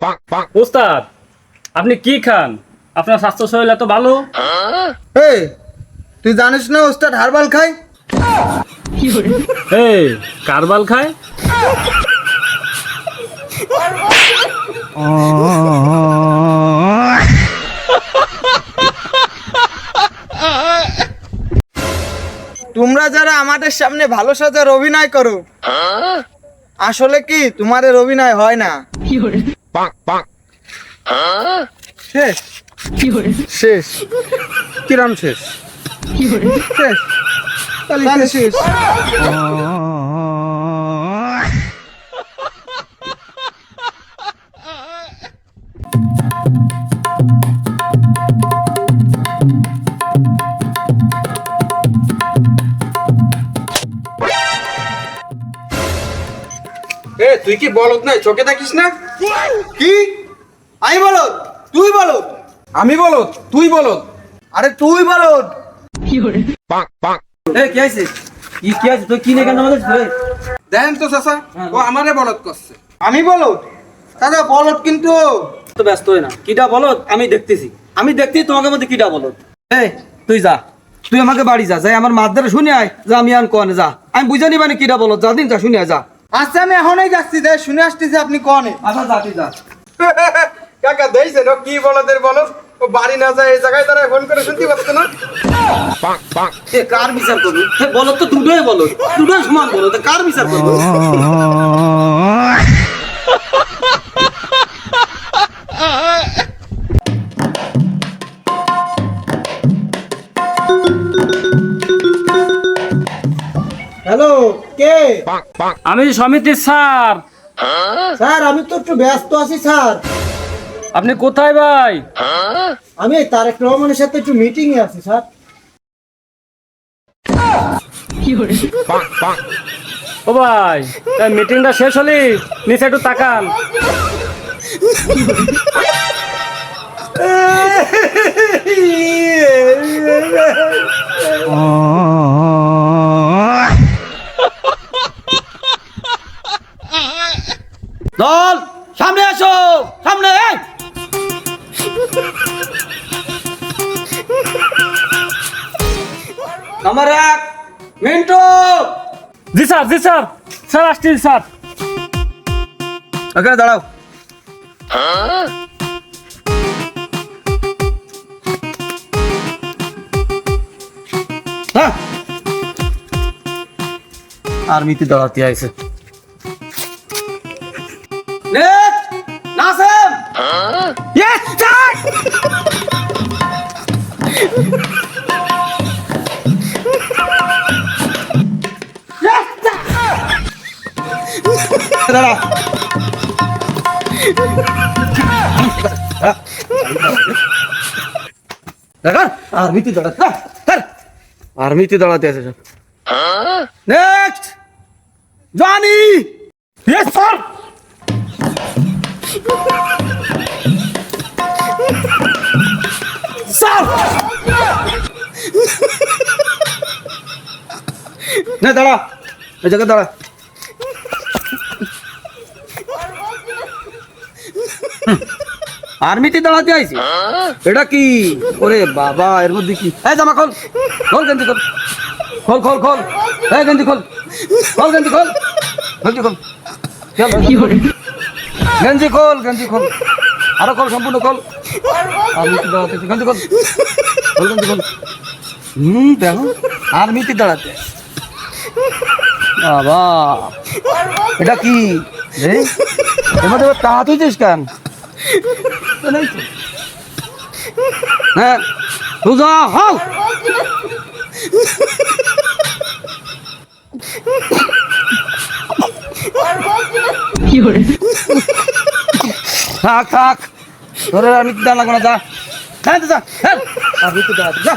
ওস্তাদ আপনি কি খান? আপনার স্বাস্থ্য শরীর এত ভালো। এই তুই জানিস না ওস্তাদ হারবাল খায়? এই কারবাল খায়? তোমরা যারা আমাদের সামনে ভালো সাজার অভিনয় করো, আসলে কি তোমাদের অভিনয় হয় না। শেষ শেষ কিরম শেষ? শেষ তাহলে শেষ। এ তুই কি বলদ নাই, চোখে দেখিস না? কি আমি বলদ? তুই বলদ? আমি বলদ তুই বলদ? আরে তুই বলদ। এ কি আছে? কি আছে তুই কি নেই কেন আমাদের ধরে? দেখেন তো চাচা, ও আমারে বলদ করছে। আমি বলদ? দাদা বলদ কিন্তু। তো ব্যস্ত হই না, কিটা বলো আমি দেখতেছি। আমি দেখতেছি তোমাকে মধ্যে কিটা বলো। এই তুই যা, তুই আমাকে বাড়ি যা, যাই আমার মার দ্বারা শুনে আয় যা, আমি আন কনে যা, আমি বুঝে নিবানি কিটা বলো, যা দিন যা শুনে আয় যা। আচ্ছা আমি এখনই যাচ্ছি, দেখ শুনে আসতেছি আপনি কনে। আচ্ছা যা তুই যা। কাকা দেখছেন ও কি বলদের বলদ? ও বাড়ি না যায় এই জায়গায় দাঁড়ায় ফোন করে শুনতে পাচ্ছে না? এ কার বিচার করবি? বলো তো দুটোই বলো, দুটোই সমান বলো, তো কার বিচার করবো? হ্যালো, কে? আমি সমিতির স্যার। স্যার আমি তো একটু ব্যস্ত আছি স্যার। আপনি কোথায় ভাই? আমি তারেক রহমানের সাথে একটু মিটিং এ আছি স্যার। ও ভাই, মিটিংটা শেষ হলি নিচে একটু তাকান। দল সামনে আসো, সামনে এই। নাম্বার 1 মিন্টু। জি স্যার, জি স্যার, স্যার আসছি স্যার। ওখানে দাঁড়াও। হ্যাঁ আর্মিতে দাঁড়াতে আইছে। নেক্সট নাসেম। Yes sir. দাঁড়া। দেখা আর্মিতে দাঁড়াতে, আর্মিতে দাঁড়াতে আছে। Next Johnny. Yes sir. Sir না দাঁড়া, এই জায়গায় দাঁড়া। আর্মিতে দাঁড়াতে আইছি, এটা কি? ওরে বাবা, এর মধ্যে কি? এই জামা খোল, খোল গেঞ্জি খোল, খোল খোল খোল, এই গেঞ্জি খোল, খোল গেঞ্জি খোল, গেঞ্জি খোল, গেঞ্জি খোল, গেঞ্জি খোল, আরো খোল, সম্পূর্ণ খোল। আর্মিতে দাঁড়াতে আইছি, গেঞ্জি খোল, খোল গেঞ্জি খোল। দেখো আর্মিতে দাঁড়াতে বাবা, এটা কি রে? এর মধ্যে টাকা তুই দিস কেন? হ্যাঁ সোজা হও। থাক থাক, তোরে আর মিথ্যা লাগবে না, যা। হ্যাঁ যা, হ্যাঁ আর মিথ্যা যা।